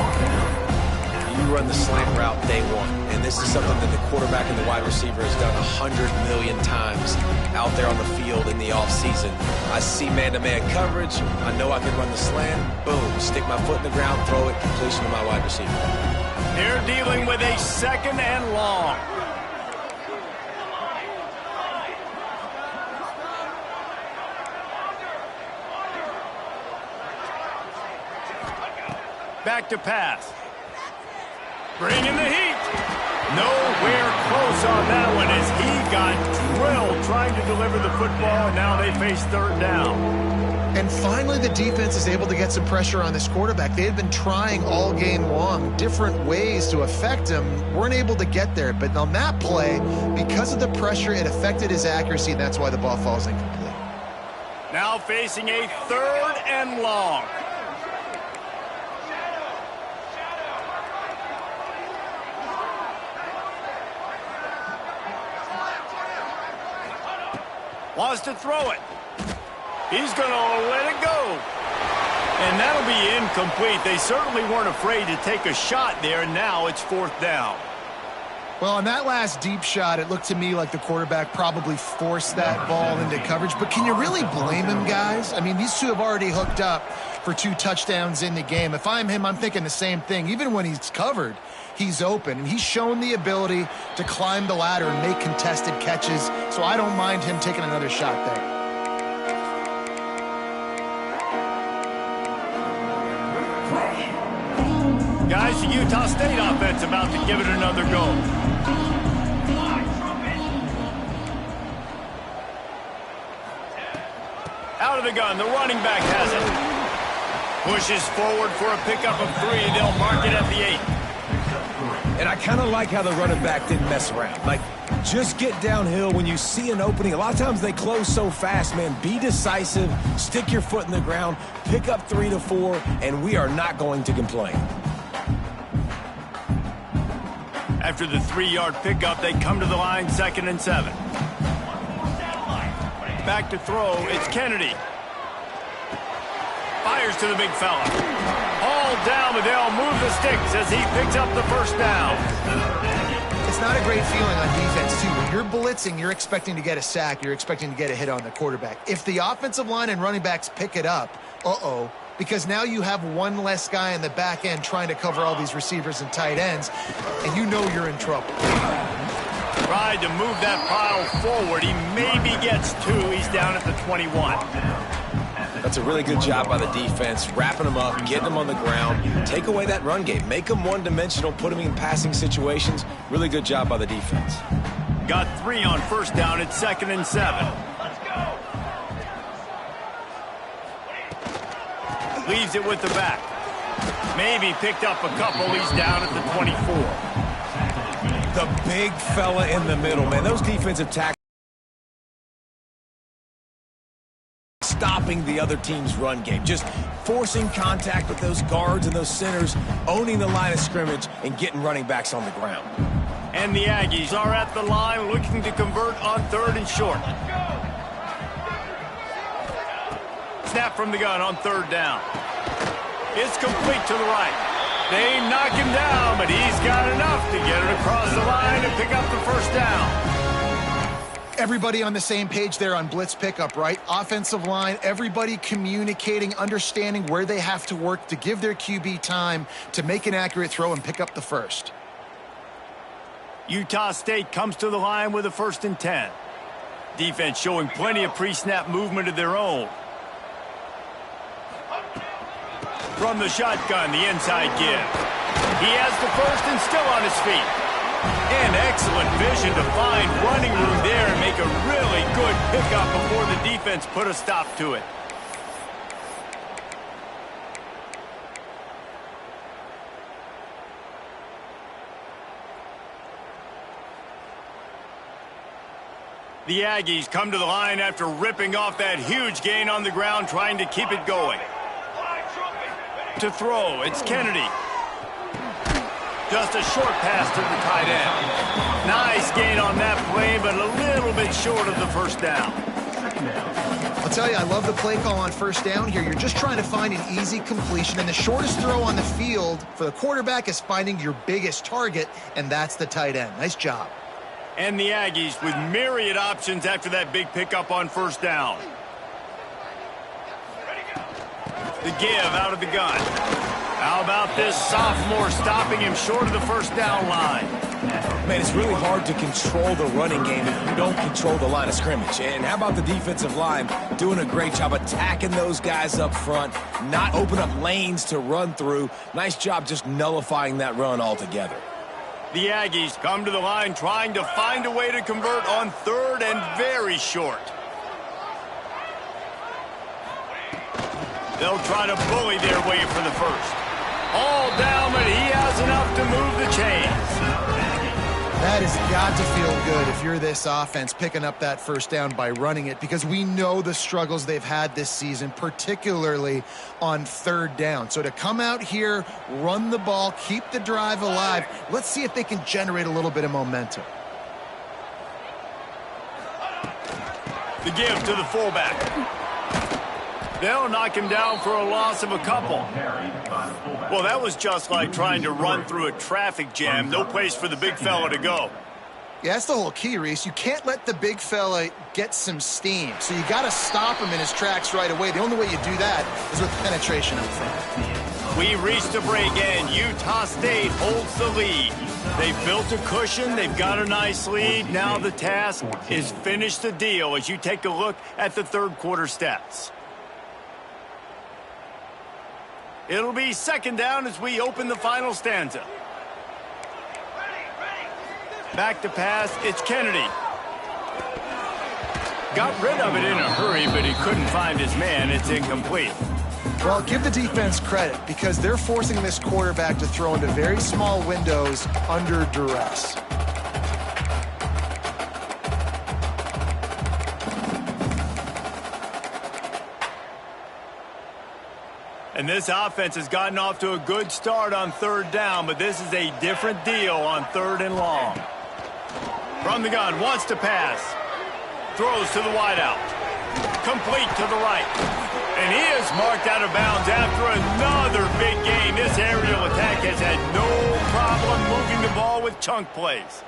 [SPEAKER 3] You run the slant route day one, and this is something that the quarterback and the wide receiver has done 100 million times out there on the field in the offseason. I see man-to-man coverage. I know I can run the slant. Boom. Stick my foot in the ground, throw it, completion to my wide receiver.
[SPEAKER 1] They're dealing with a 2nd and long. Back to pass. Bringing the heat. Nowhere close on that one as he got drilled trying to deliver the football, and now they face 3rd down.
[SPEAKER 2] And finally, the defense is able to get some pressure on this quarterback. They had been trying all game long different ways to affect him. Weren't able to get there. But on that play, because of the pressure, it affected his accuracy, and that's why the ball falls incomplete.
[SPEAKER 1] Now facing a 3rd and long. Wants to throw it. He's going to let it go. And that'll be incomplete. They certainly weren't afraid to take a shot there, and now it's 4th down.
[SPEAKER 2] Well, on that last deep shot, it looked to me like the quarterback probably forced that ball into coverage. But can you really blame him, guys? I mean, these two have already hooked up for 2 touchdowns in the game. If I'm him, I'm thinking the same thing. Even when he's covered, he's open. And he's shown the ability to climb the ladder and make contested catches. So I don't mind him taking another shot there.
[SPEAKER 1] Guys, the Utah State offense about to give it another go. Out of the gun, the running back has it. Pushes forward for a pickup of 3. They'll mark it at the 8.
[SPEAKER 3] And I kind of like how the running back didn't mess around. Like, just get downhill when you see an opening. A lot of times they close so fast, man. Be decisive, stick your foot in the ground, pick up 3 to 4, and we are not going to complain.
[SPEAKER 1] After the 3-yard pickup, they come to the line, 2nd and 7. Back to throw, it's Kennedy. Fires to the big fella. Hauled down, but they'll move the sticks as he picks up the first down.
[SPEAKER 2] It's not a great feeling on defense, too. When you're blitzing, you're expecting to get a sack. You're expecting to get a hit on the quarterback. If the offensive line and running backs pick it up, because now you have one less guy in the back end trying to cover all these receivers and tight ends, and you know you're in trouble.
[SPEAKER 1] Tried to move that pile forward. He maybe gets 2. He's down at the 21.
[SPEAKER 3] That's a really good job by the defense, wrapping them up, getting them on the ground. Take away that run game. Make them one-dimensional, put them in passing situations. Really good job by the defense.
[SPEAKER 1] Got 3 on first down. It's 2nd and 7. Leaves it with the back. Maybe picked up a couple. He's down at the 24.
[SPEAKER 3] The big fella in the middle, man. Those defensive tackles stopping the other team's run game. Just forcing contact with those guards and those centers, owning the line of scrimmage, and getting running backs on the ground.
[SPEAKER 1] And the Aggies are at the line looking to convert on 3rd and short. Snap from the gun on 3rd down. It's complete to the right. They knock him down, but he's got enough to get it across the line and pick up the 1st down.
[SPEAKER 2] Everybody on the same page there on blitz pickup, right? Offensive line, everybody communicating, understanding where they have to work to give their QB time to make an accurate throw and pick up the 1st.
[SPEAKER 1] Utah State comes to the line with a 1st and 10. Defense showing plenty of pre-snap movement of their own. From the shotgun, the inside give. He has the 1st and still on his feet. And excellent vision to find running room there and make a really good pickup before the defense put a stop to it. The Aggies come to the line after ripping off that huge gain on the ground, trying to keep it going. To throw, it's Kennedy. Just a short pass to the tight end. Nice gain on that play, but a little bit short of the 1st down.
[SPEAKER 2] I'll tell you, I love the play call on 1st down here. You're just trying to find an easy completion, and the shortest throw on the field for the quarterback is finding your biggest target, and that's the tight end. Nice job.
[SPEAKER 1] And the Aggies with myriad options after that big pickup on 1st down. The give out of the gun. How about this sophomore stopping him short of the 1st down line?
[SPEAKER 3] Man, it's really hard to control the running game if you don't control the line of scrimmage. And how about the defensive line doing a great job attacking those guys up front, not open up lanes to run through. Nice job just nullifying that run altogether.
[SPEAKER 1] The Aggies come to the line trying to find a way to convert on 3rd and very short. They'll try to bully their way for the 1st. All down, but he has enough to move the chains.
[SPEAKER 2] That has got to feel good if you're this offense picking up that 1st down by running it, because we know the struggles they've had this season, particularly on 3rd down. So to come out here, run the ball, keep the drive alive, let's see if they can generate a little bit of momentum.
[SPEAKER 1] The give to the fullback. They'll knock him down for a loss of a couple. Well, that was just like trying to run through a traffic jam. No place for the big fella to go.
[SPEAKER 2] Yeah, that's the whole key, Reese. You can't let the big fella get some steam. So you got to stop him in his tracks right away. The only way you do that is with penetration up front.
[SPEAKER 1] We reached a break, and Utah State holds the lead. They've built a cushion. They've got a nice lead. Now the task is finish the deal as you take a look at the 3rd quarter stats. It'll be 2nd down as we open the final stanza. Back to pass, it's Kennedy. Got rid of it in a hurry, but he couldn't find his man. It's incomplete.
[SPEAKER 2] Well, give the defense credit because they're forcing this quarterback to throw into very small windows under duress.
[SPEAKER 1] And this offense has gotten off to a good start on 3rd down, but this is a different deal on 3rd and long. From the gun, wants to pass. Throws to the wideout. Complete to the right. And he is marked out of bounds after another big gain. This aerial attack has had no problem moving the ball with chunk plays.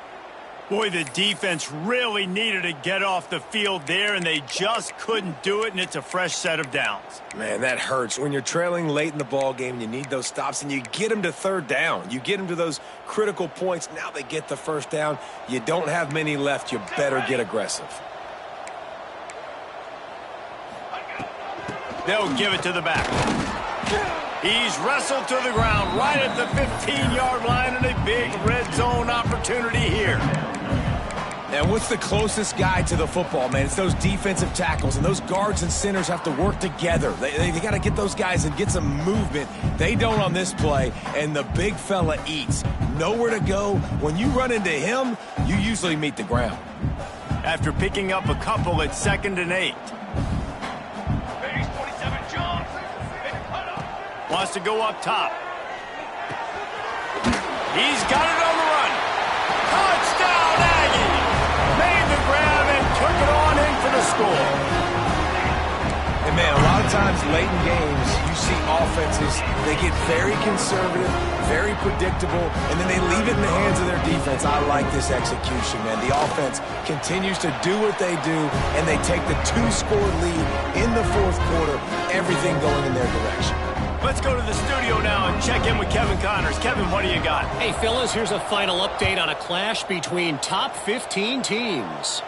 [SPEAKER 1] Boy, the defense really needed to get off the field there, and they just couldn't do it, and it's a fresh set of downs.
[SPEAKER 3] Man, that hurts. When you're trailing late in the ball game, you need those stops, and you get them to 3rd down. You get them to those critical points. Now they get the 1st down. You don't have many left. You better get aggressive.
[SPEAKER 1] They'll give it to the back. He's wrestled to the ground right at the 15-yard line, and a big red zone opportunity here.
[SPEAKER 3] And what's the closest guy to the football, man? It's those defensive tackles, and those guards and centers have to work together. They got to get those guys and get some movement. They don't on this play, and the big fella eats. Nowhere to go. When you run into him, you usually meet the ground.
[SPEAKER 1] After picking up a couple at 2nd and 8. Wants to go up top. He's got it on the run. score.
[SPEAKER 3] And, man, a lot of times late in games, you see offenses, they get very conservative, very predictable, and then they leave it in the hands of their defense. I like this execution, man. The offense continues to do what they do, and they take the 2-score lead in the fourth quarter, everything going in their direction.
[SPEAKER 1] Let's go to the studio now and check in with Kevin Connors. Kevin, what do you got?
[SPEAKER 5] Hey, fellas, here's a final update on a clash between top 15 teams.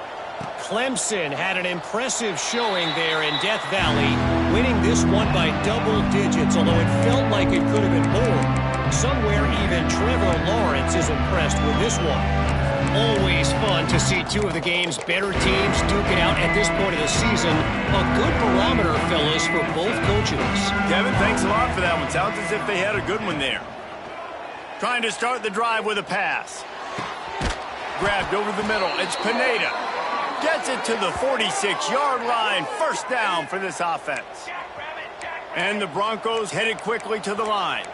[SPEAKER 5] Clemson had an impressive showing there in Death Valley, winning this one by double digits, although it felt like it could have been more. Somewhere even Trevor Lawrence is impressed with this one. Always fun to see two of the game's better teams duke it out at this point of the season. A good barometer, fellas, for both coaches.
[SPEAKER 1] Kevin, thanks a lot for that one. Sounds as if they had a good one there. Trying to start the drive with a pass. Grabbed over the middle. It's Pineda. Gets it to the 46-yard line. First down for this offense. And the Broncos headed quickly to the line.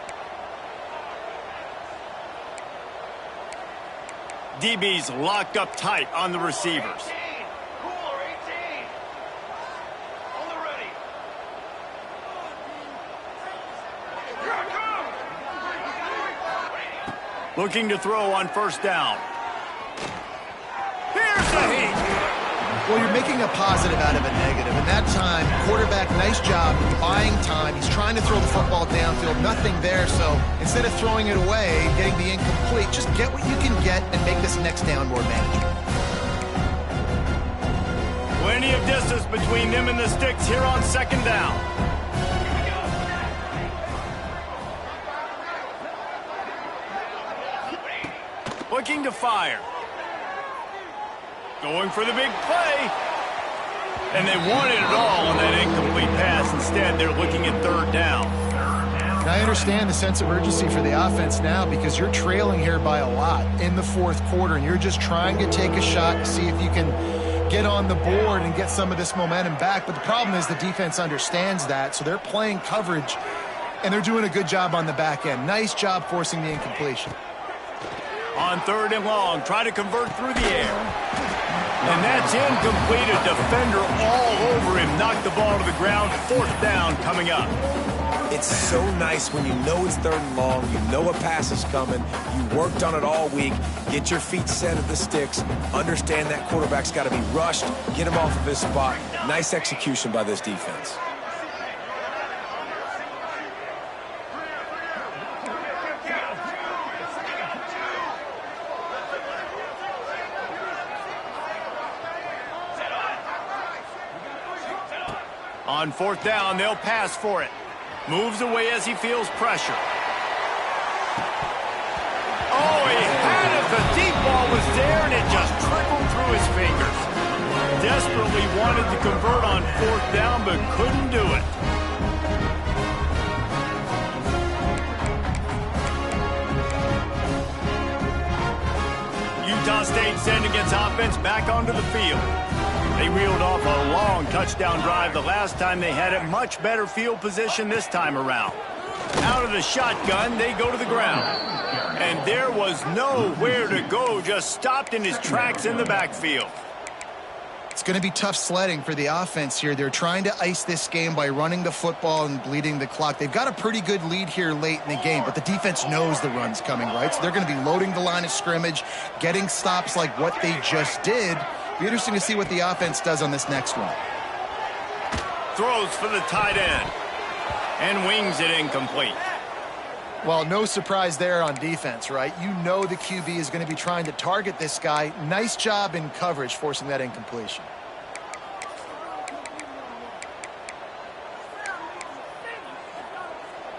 [SPEAKER 1] DB's locked up tight on the receivers. Looking to throw on first down. Here's the heat.
[SPEAKER 2] Well, you're making a positive out of a negative. And that time, quarterback, nice job buying time. He's trying to throw the football downfield. Nothing there. So instead of throwing it away, getting the incomplete, just get what you can get and make this next down more manageable.
[SPEAKER 1] Plenty of distance between them and the sticks here on second down. Looking to fire. Going for the big play. And they wanted it all on that incomplete pass. Instead, they're looking at third down.
[SPEAKER 2] I understand the sense of urgency for the offense now because you're trailing here by a lot in the fourth quarter, and you're just trying to take a shot to see if you can get on the board and get some of this momentum back. But the problem is the defense understands that, so they're playing coverage, and they're doing a good job on the back end. Nice job forcing the incompletion.
[SPEAKER 1] On third and long, try to convert through the air. And that's incomplete. A defender all over him. Knocked the ball to the ground. Fourth down coming up.
[SPEAKER 3] It's so nice when you know it's third and long, you know a pass is coming, you worked on it all week, get your feet set at the sticks, understand that quarterback's got to be rushed, get him off of his spot. Nice execution by this defense.
[SPEAKER 1] On fourth down, they'll pass for it. Moves away as he feels pressure. Oh, he had it. The deep ball was there, and it just trickled through his fingers. Desperately wanted to convert on fourth down, but couldn't do it. Utah State sending its offense back onto the field. They reeled off a long touchdown drive the last time they had it. Much better field position this time around. Out of the shotgun, they go to the ground. And there was nowhere to go, just stopped in his tracks in the backfield.
[SPEAKER 2] It's going to be tough sledding for the offense here. They're trying to ice this game by running the football and bleeding the clock. They've got a pretty good lead here late in the game, but the defense knows the run's coming, right? So they're going to be loading the line of scrimmage, getting stops like what they just did. Be interesting to see what the offense does on this next one.
[SPEAKER 1] Throws for the tight end. And wings it incomplete.
[SPEAKER 2] Well, no surprise there on defense, right? You know the QB is going to be trying to target this guy. Nice job in coverage forcing that incompletion.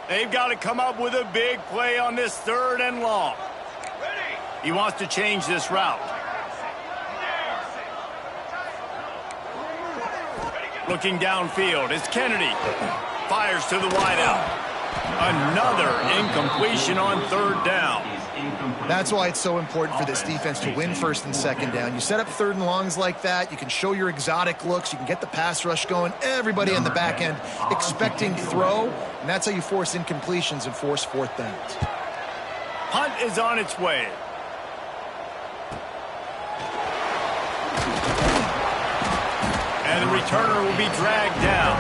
[SPEAKER 1] They've got to come up with a big play on this third and long. He wants to change this route. Looking downfield, it's Kennedy. Fires to the wideout. Another incompletion on third down.
[SPEAKER 2] That's why it's so important for this defense to win first and second down. You set up third and longs like that, you can show your exotic looks, you can get the pass rush going, everybody on the back end expecting throw, and that's how you force incompletions and force fourth downs.
[SPEAKER 1] Punt is on its way. And the returner will be dragged down.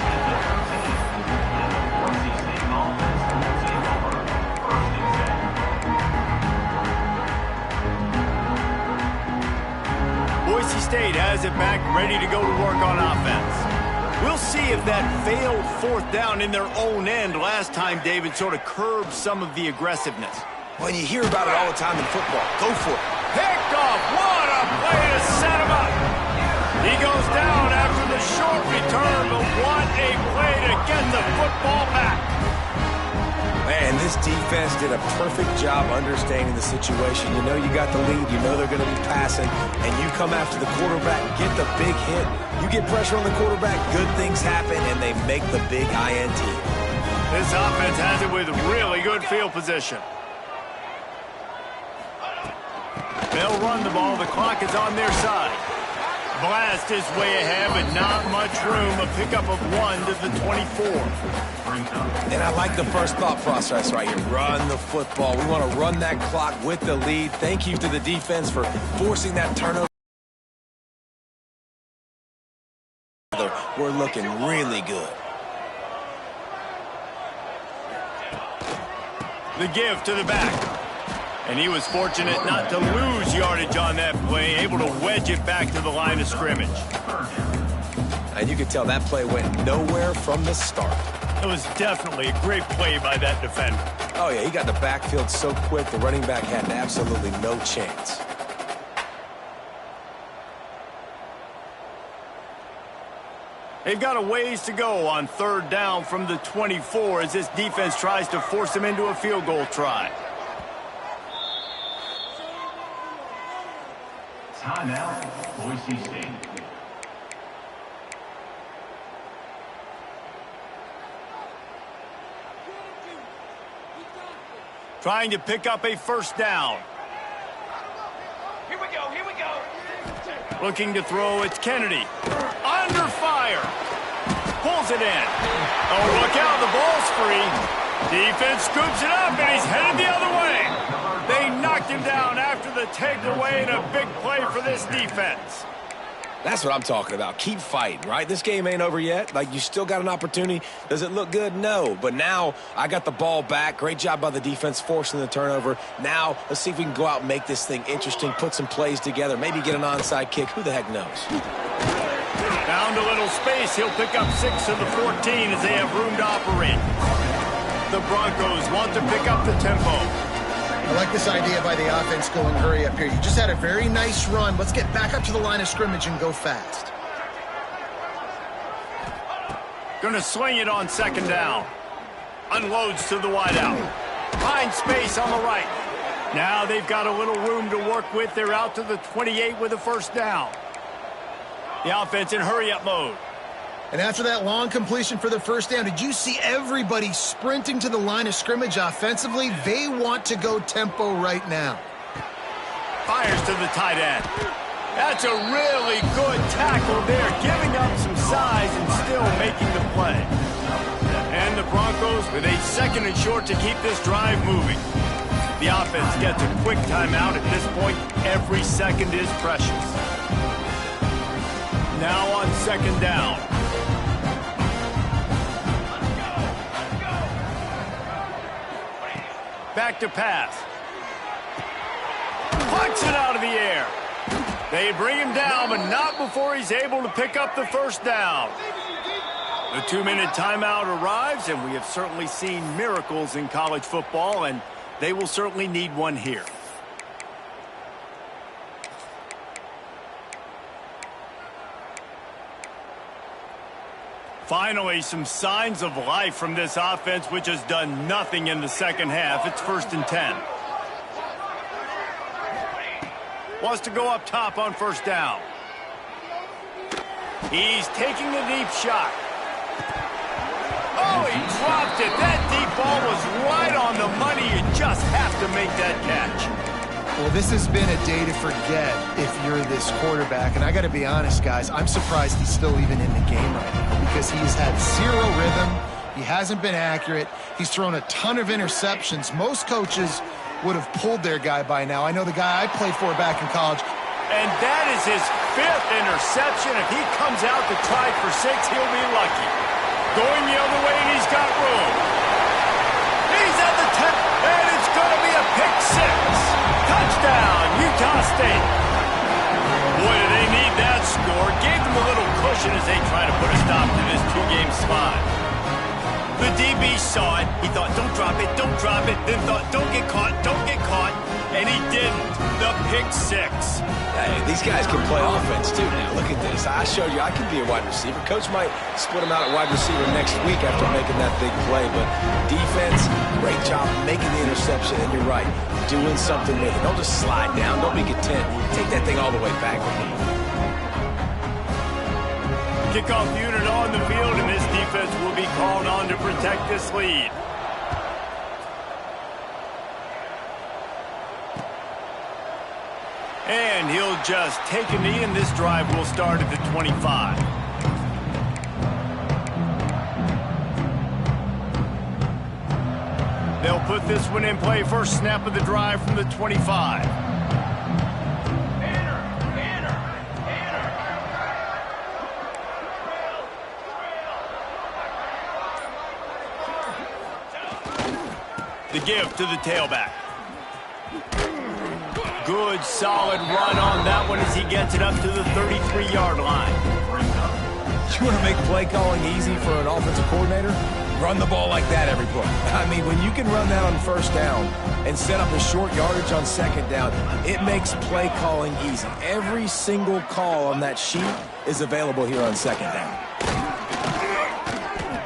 [SPEAKER 1] Boise State has it back, ready to go to work on offense. We'll see if that failed fourth down in their own end last time, David, sort of curbed some of the aggressiveness.
[SPEAKER 3] When you hear about it all the time in football, go for it.
[SPEAKER 1] Picked off. What a play to set him up. He goes down after the short return, but what a play to get the football back.
[SPEAKER 3] Man, this defense did a perfect job understanding the situation. You know you got the lead. You know they're going to be passing. And you come after the quarterback, get the big hit. You get pressure on the quarterback, good things happen, and they make the big INT.
[SPEAKER 1] This offense has it with really good field position. They'll run the ball. The clock is on their side. Blast is way ahead, but not much room. A pickup of 1 to the 24.
[SPEAKER 3] And I like the first thought process right here. Run the football. We want to run that clock with the lead. Thank you to the defense for forcing that turnover. We're looking really good.
[SPEAKER 1] The give to the back. And he was fortunate not to lose yardage on that play, able to wedge it back to the line of scrimmage.
[SPEAKER 3] And you could tell that play went nowhere from the start.
[SPEAKER 1] It was definitely a great play by that defender.
[SPEAKER 3] Oh, yeah, he got the backfield so quick, the running back had absolutely no chance.
[SPEAKER 1] They've got a ways to go on third down from the 24 as this defense tries to force them into a field goal try.
[SPEAKER 6] Timeout, Boise State.
[SPEAKER 1] Trying to pick up a first down.
[SPEAKER 4] Here we go, here we go.
[SPEAKER 1] Looking to throw, it's Kennedy. Under fire. Pulls it in. Oh, look out, the ball's free. Defense scoops it up, and he's headed the other way. They knocked him down after the takeaway, and a big play for this defense.
[SPEAKER 3] That's what I'm talking about. Keep fighting, right? This game ain't over yet. Like, you still got an opportunity. Does it look good? No. But now I got the ball back. Great job by the defense forcing the turnover. Now let's see if we can go out and make this thing interesting, put some plays together, maybe get an onside kick. Who the heck knows?
[SPEAKER 1] Found a little space. He'll pick up 6 of the 14 as they have room to operate. The Broncos want to pick up the tempo.
[SPEAKER 2] I like this idea by the offense going hurry up here. You just had a very nice run. Let's get back up to the line of scrimmage and go fast.
[SPEAKER 1] Going to swing it on second down. Unloads to the wideout. Finds space on the right. Now they've got a little room to work with. They're out to the 28 with a first down. The offense in hurry-up mode.
[SPEAKER 2] And after that long completion for the first down, did you see everybody sprinting to the line of scrimmage offensively? They want to go tempo right now.
[SPEAKER 1] Fires to the tight end. That's a really good tackle there, giving up some size and still making the play. And the Broncos with a second and short to keep this drive moving. The offense gets a quick timeout. At this point, every second is precious. Now on second down. Back to pass. Pucks it out of the air. They bring him down, but not before he's able to pick up the first down. The 2-minute timeout arrives, and we have certainly seen miracles in college football, and they will certainly need one here. Finally, some signs of life from this offense, which has done nothing in the second half. It's 1st and 10. Wants to go up top on first down. He's taking a deep shot. Oh, he dropped it. That deep ball was right on the money. You just have to make that catch.
[SPEAKER 2] Well, this has been a day to forget if you're this quarterback. And I got to be honest, guys, I'm surprised he's still even in the game right now because he's had zero rhythm. He hasn't been accurate. He's thrown a ton of interceptions. Most coaches would have pulled their guy by now. I know the guy I played for back in college,
[SPEAKER 1] And that is his 5th interception. If he comes out to try for 6, he'll be lucky. Going the other way, and he's got room. He's at the 10, and it's going to be a pick 6. Touchdown, Utah State. Boy, do they need that score. Gave them a little cushion as they try to put a stop to this 2-game slide. The DB saw it. He thought, don't drop it, don't drop it. Then thought, don't get caught, don't get caught. And he didn't. The pick 6.
[SPEAKER 3] Hey, these guys can play offense, too, now. Look at this. I showed you I can be a wide receiver. Coach might split him out at wide receiver next week after making that big play. But defense, great job making the interception. And you're right, doing something with it. Don't just slide down. Don't be content. Take that thing all the way back.
[SPEAKER 1] Kickoff unit on the field, and this defense will be called on to protect this lead. And he'll just take a knee, and this drive will start at the 25. They'll put this one in play. First snap of the drive from the 25. The give to the tailback. Good, solid run on that one as he gets it up to the 33-yard line.
[SPEAKER 3] You want to make play calling easy for an offensive coordinator? Run the ball like that every play. I mean, when you can run that on first down and set up a short yardage on second down, it makes play calling easy. Every single call on that sheet is available here on second down.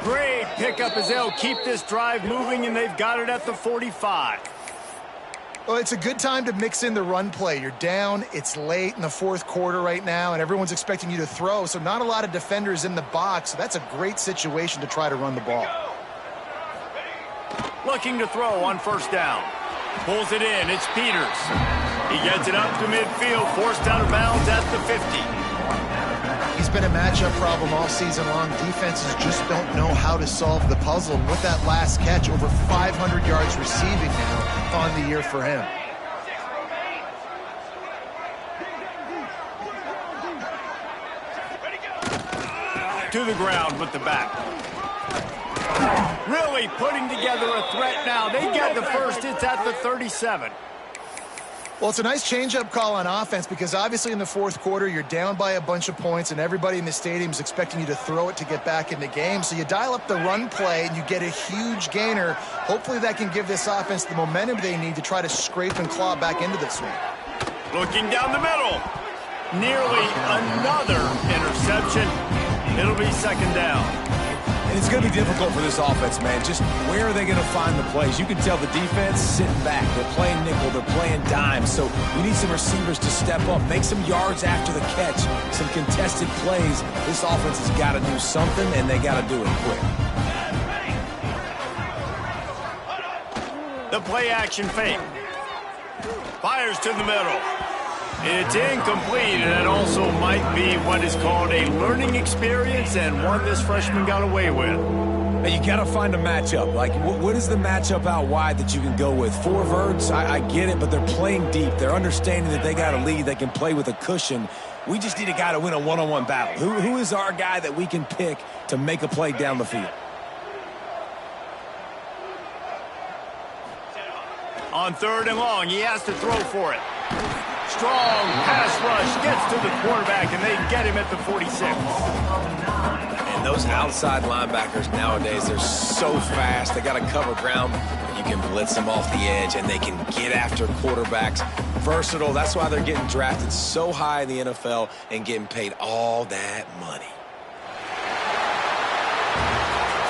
[SPEAKER 1] Great pickup as they'll keep this drive moving, and they've got it at the 45.
[SPEAKER 2] Well, it's a good time to mix in the run play. You're down, it's late in the 4th quarter right now, and everyone's expecting you to throw, so not a lot of defenders in the box. So that's a great situation to try to run the ball.
[SPEAKER 1] Looking to throw on first down. Pulls it in, it's Peters. He gets it up to midfield, forced out of bounds at the 50.
[SPEAKER 2] He's been a matchup problem all season long. Defenses just don't know how to solve the puzzle. And with that last catch, over 500 yards receiving now on the year for him.
[SPEAKER 1] To the ground with the back. Really putting together a threat now. They get the first. It's at the 37.
[SPEAKER 2] Well, it's a nice change-up call on offense because obviously in the 4th quarter, you're down by a bunch of points and everybody in the stadium is expecting you to throw it to get back in the game. So you dial up the run play and you get a huge gainer. Hopefully that can give this offense the momentum they need to try to scrape and claw back into this one.
[SPEAKER 1] Looking down the middle. Nearly another interception. It'll be second down.
[SPEAKER 3] And it's going to be difficult for this offense, man. Just where are they going to find the plays? You can tell the defense sitting back. They're playing nickel. They're playing dime. So we need some receivers to step up, make some yards after the catch, some contested plays. This offense has got to do something, and they got to do it quick.
[SPEAKER 1] The play action fake. Fires to the middle. It's incomplete, and it also might be what is called a learning experience and one this freshman got away with.
[SPEAKER 3] Now you got to find a matchup. Like, what is the matchup out wide that you can go with? 4 verts, I get it, but they're playing deep. They're understanding that they got a lead. They can play with a cushion. We just need a guy to win a one-on-one battle. Who is our guy that we can pick to make a play down the field?
[SPEAKER 1] On 3rd and long, he has to throw for it. Strong pass rush gets to the quarterback, and they get him at the 46.
[SPEAKER 3] And those outside linebackers nowadays, they're so fast. They got to cover ground. You can blitz them off the edge, and they can get after quarterbacks. Versatile. That's why they're getting drafted so high in the NFL and getting paid all that money.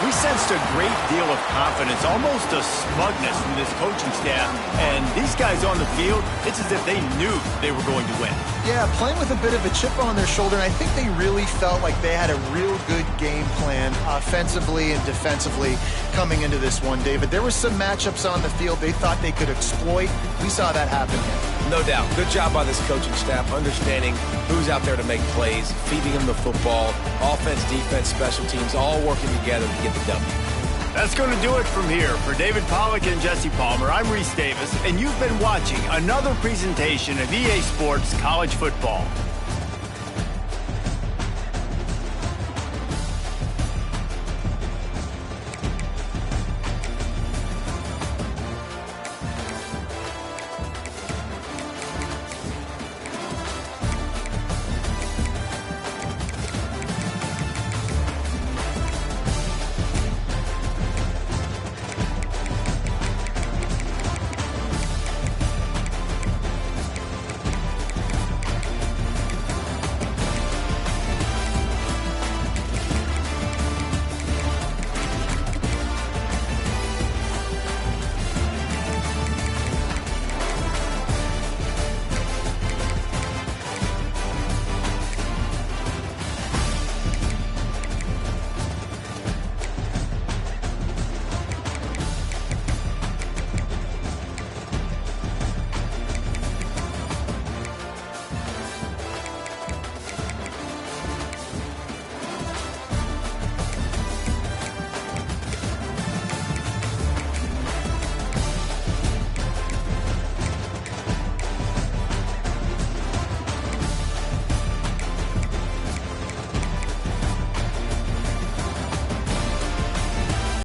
[SPEAKER 1] We sensed a great deal of confidence, almost a smugness from this coaching staff. And these guys on the field, it's as if they knew they were going to win.
[SPEAKER 2] Yeah, playing with a bit of a chip on their shoulder, and I think they really felt like they had a real good game plan offensively and defensively coming into this one, David. There were some matchups on the field they thought they could exploit. We saw that happen here.
[SPEAKER 3] No doubt. Good job by this coaching staff, understanding who's out there to make plays, feeding them the football, offense, defense, special teams, all working together to get the W.
[SPEAKER 1] That's going to do it from here. For David Pollack and Jesse Palmer, I'm Reese Davis, and you've been watching another presentation of EA Sports College Football.